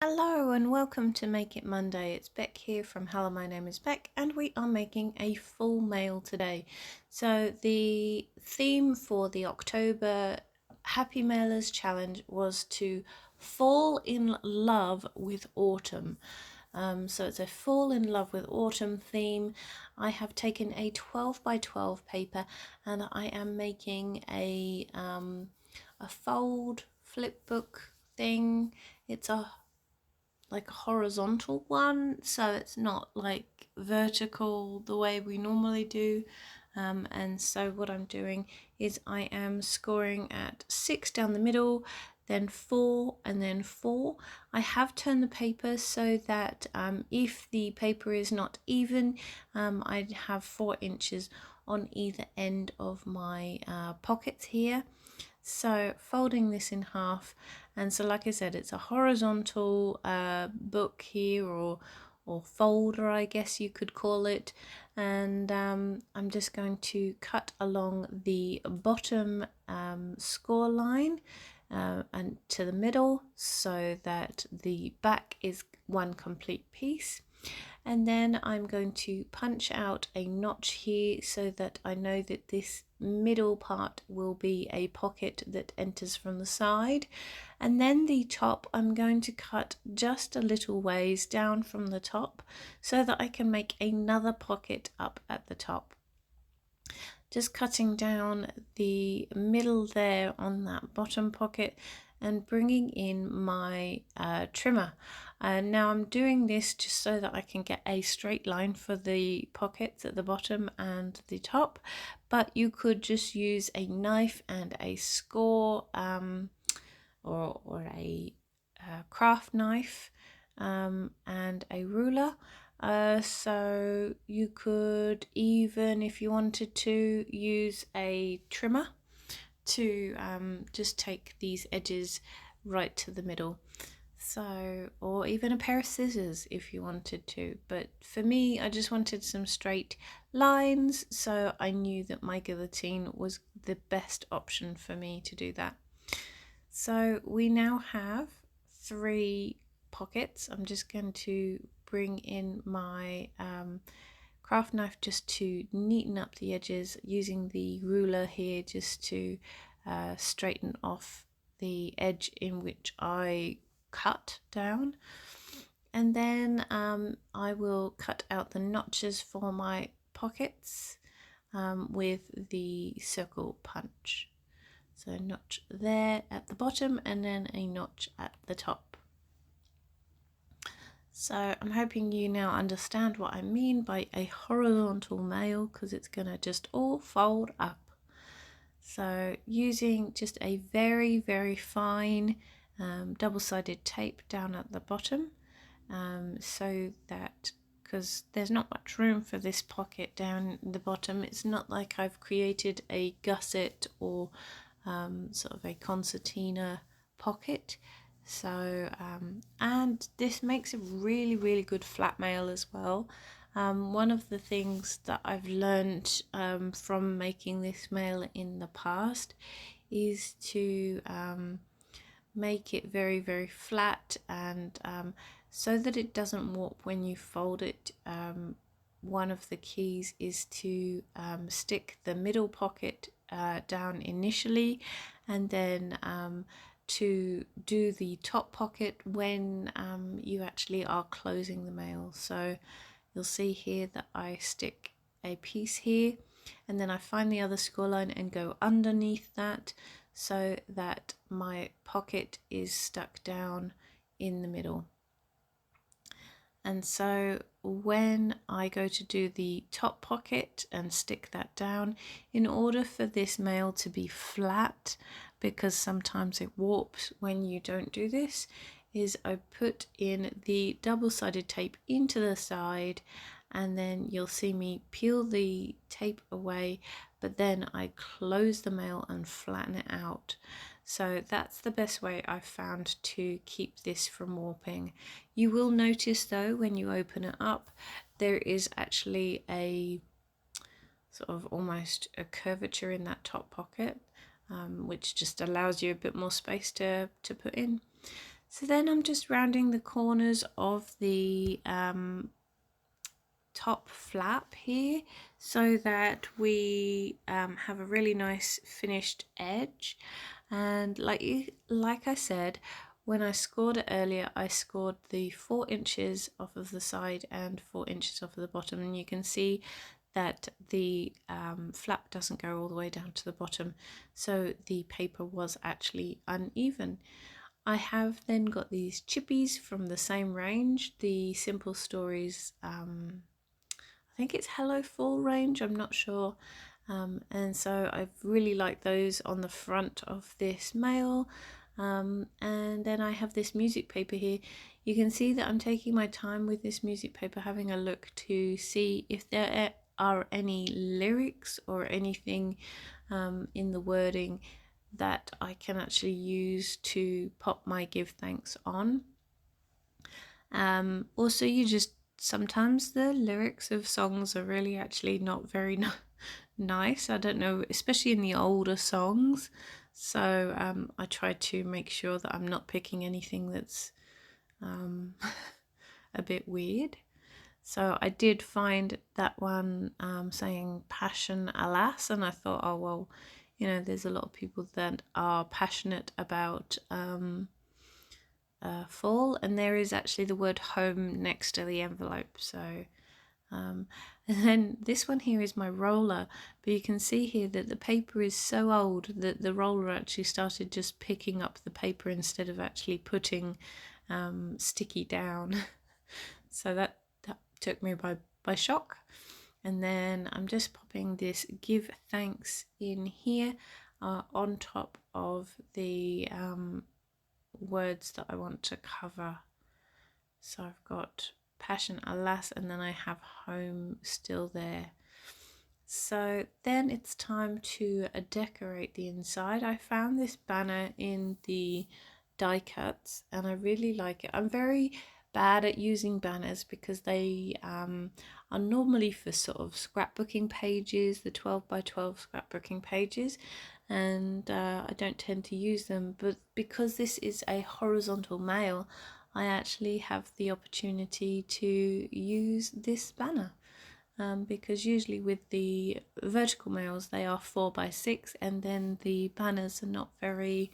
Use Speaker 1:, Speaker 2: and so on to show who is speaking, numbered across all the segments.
Speaker 1: Hello and welcome to Make It Monday. It's Beck here from Hello, my name is Beck, and we are making a full mail today. So the theme for the October Happy Mailers Challenge was to fall in love with autumn. So it's a fall in love with autumn theme. I have taken a 12 by 12 paper and I am making a fold flip book thing. It's a horizontal one, so it's not like vertical the way we normally do. And so what I'm doing is I am scoring at 6 down the middle, then 4 and then 4. I have turned the paper so that if the paper is not even, I'd have 4 inches on either end of my pockets here. So folding this in half, and so like I said, it's a horizontal book here, or folder, I guess you could call it. And I'm just going to cut along the bottom score line and to the middle so that the back is one complete piece. And then I'm going to punch out a notch here so that I know that this middle part will be a pocket that enters from the side. And then the top, I'm going to cut just a little ways down from the top so that I can make another pocket up at the top. Just cutting down the middle there on that bottom pocket and bringing in my trimmer. Now I'm doing this just so that I can get a straight line for the pockets at the bottom and the top, but you could just use a knife and a score or a craft knife and a ruler. So you could even, if you wanted to, use a trimmer to just take these edges right to the middle. So, or even a pair of scissors if you wanted to. But for me, I just wanted some straight lines, so I knew that my guillotine was the best option for me to do that. So we now have 3 pockets. I'm just going to bring in my craft knife just to neaten up the edges, using the ruler here just to straighten off the edge in which I cut down. And then I will cut out the notches for my pockets with the circle punch. So a notch there at the bottom and then a notch at the top. So I'm hoping you now understand what I mean by a horizontal mail, because it's going to just all fold up. So using just a very fine double-sided tape down at the bottom, so that, because there's not much room for this pocket down the bottom, it's not like I've created a gusset or sort of a concertina pocket. So and this makes a really good flat mail as well. One of the things that I've learned from making this mail in the past is to make it very flat, and so that it doesn't warp when you fold it. One of the keys is to stick the middle pocket down initially, and then to do the top pocket when you actually are closing the mail. So you'll see here that I stick a piece here, and then I find the other score line and go underneath that so that my pocket is stuck down in the middle. And so when I go to do the top pocket and stick that down, in order for this mail to be flat, because sometimes it warps when you don't do this, is I put in the double-sided tape into the side, and then you'll see me peel the tape away, but then I close the mail and flatten it out. So that's the best way I've found to keep this from warping. You will notice though, when you open it up, there is actually a sort of almost a curvature in that top pocket, which just allows you a bit more space to put in. So then I'm just rounding the corners of the top flap here so that we have a really nice finished edge. And like I said, when I scored it earlier, I scored the 4 inches off of the side and 4 inches off of the bottom, and you can see that the flap doesn't go all the way down to the bottom, so the paper was actually uneven. I have then got these chippies from the same range, the Simple Stories, I think it's Hello Fall range, I'm not sure. And so I've really liked those on the front of this mail. And then I have this music paper here. You can see that I'm taking my time with this music paper, having a look to see if there are any lyrics or anything in the wording that I can actually use to pop my give thanks on. Also, you just sometimes the lyrics of songs are really actually not very nice. I don't know, especially in the older songs. So I try to make sure that I'm not picking anything that's a bit weird. So I did find that one saying passion alas, and I thought, oh well, you know, there's a lot of people that are passionate about fall, and there is actually the word home next to the envelope. So and then this one here is my roller, but you can see here that the paper is so old that the roller actually started just picking up the paper instead of actually putting sticky down. So that took me by shock. And then I'm just popping this give thanks in here on top of the words that I want to cover. So I've got passion alas, and then I have home still there. So then it's time to decorate the inside. I found this banner in the die cuts and I really like it. I'm very bad at using banners because they are normally for sort of scrapbooking pages, the 12 by 12 scrapbooking pages, and I don't tend to use them. But because this is a horizontal mail, I actually have the opportunity to use this banner. Because usually with the vertical mails they are 4 by 6, and then the banners are not very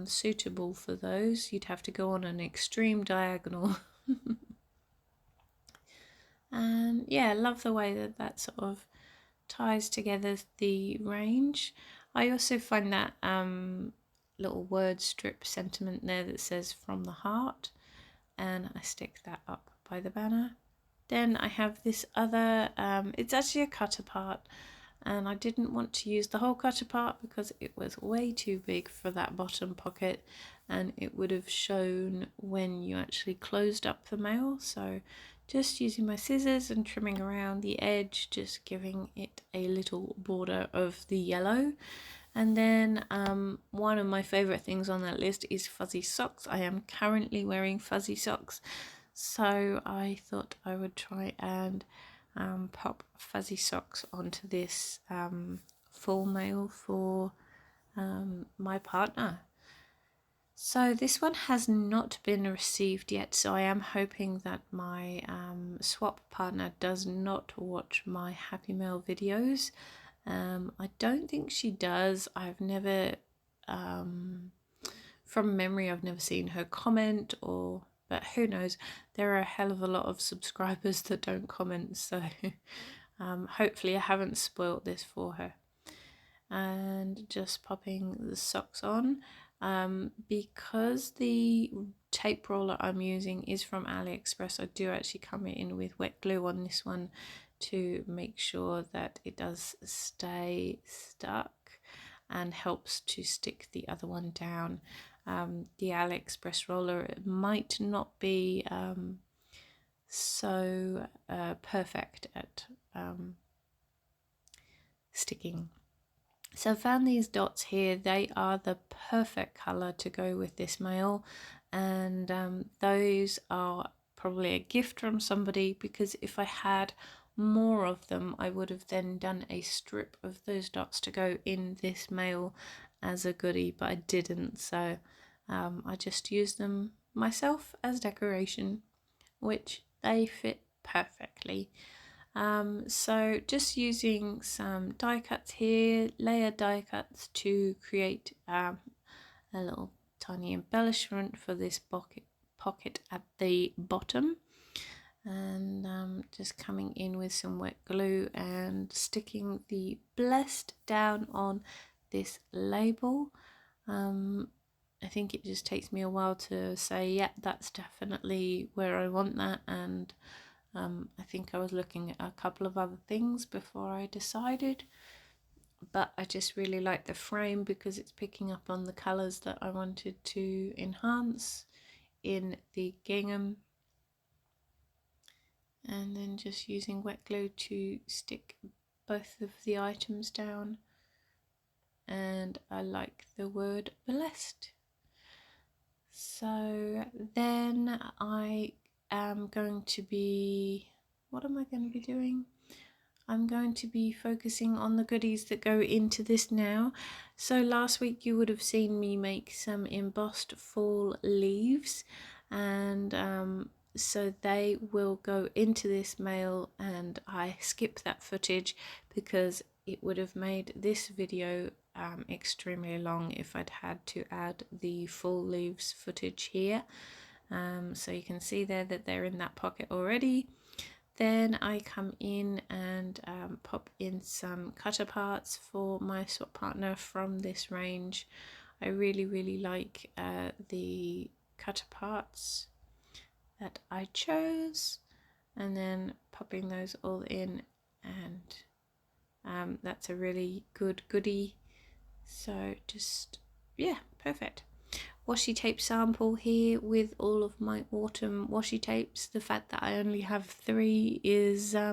Speaker 1: suitable for those. You'd have to go on an extreme diagonal. And yeah, I love the way that that sort of ties together the range. I also find that little word strip sentiment there that says from the heart, and I stick that up by the banner. Then I have this other, it's actually a cut apart, and I didn't want to use the whole cut apart because it was way too big for that bottom pocket and it would have shown when you actually closed up the mail. So just using my scissors and trimming around the edge, just giving it a little border of the yellow. And then one of my favourite things on that list is fuzzy socks. I am currently wearing fuzzy socks, so I thought I would try and pop fuzzy socks onto this full mail for my partner. So this one has not been received yet, so I am hoping that my swap partner does not watch my Happy Mail videos. I don't think she does. I've never, from memory, I've never seen her comment, or but who knows, there are a hell of a lot of subscribers that don't comment, so hopefully I haven't spoilt this for her. And just popping the socks on, because the tape roller I'm using is from AliExpress, I do actually come in with wet glue on this one to make sure that it does stay stuck and helps to stick the other one down. The AliExpress roller might not be so perfect at sticking. So I found these dots here. They are the perfect colour to go with this mail, and those are probably a gift from somebody, because if I had more of them I would have then done a strip of those dots to go in this mail as a goodie, but I didn't, so I just use them myself as decoration, which they fit perfectly. So just using some die cuts here, layer die cuts to create a little tiny embellishment for this pocket at the bottom, and just coming in with some wet glue and sticking the Blessed down on this label. I think it just takes me a while to say, yeah, that's definitely where I want that, and I think I was looking at a couple of other things before I decided, but I just really like the frame because it's picking up on the colours that I wanted to enhance in the gingham, and then just using wet glue to stick both of the items down. And I like the word blessed. So then I am going to be, what am I going to be doing? I'm going to be focusing on the goodies that go into this now. So last week you would have seen me make some embossed fall leaves, and so they will go into this mail, and I skipped that footage because it would have made this video extremely long if I'd had to add the fall leaves footage here. So you can see there that they're in that pocket already. Then I come in and pop in some cutter parts for my swap partner from this range. I really like the cutter parts that I chose, and then popping those all in, and that's a really good goodie. So just, yeah, perfect. Washi tape sample here with all of my autumn washi tapes. The fact that I only have 3 is, I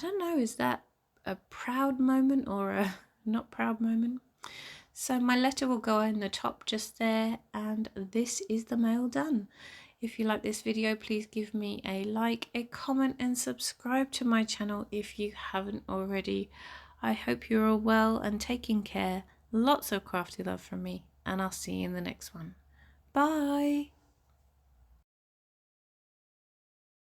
Speaker 1: don't know, is that a proud moment or a not proud moment? So my letter will go in the top just there, and this is the mail done. If you like this video, please give me a like, a comment, and subscribe to my channel if you haven't already. I hope you're all well and taking care. Lots of crafty love from me, and I'll see you in the next one. Bye!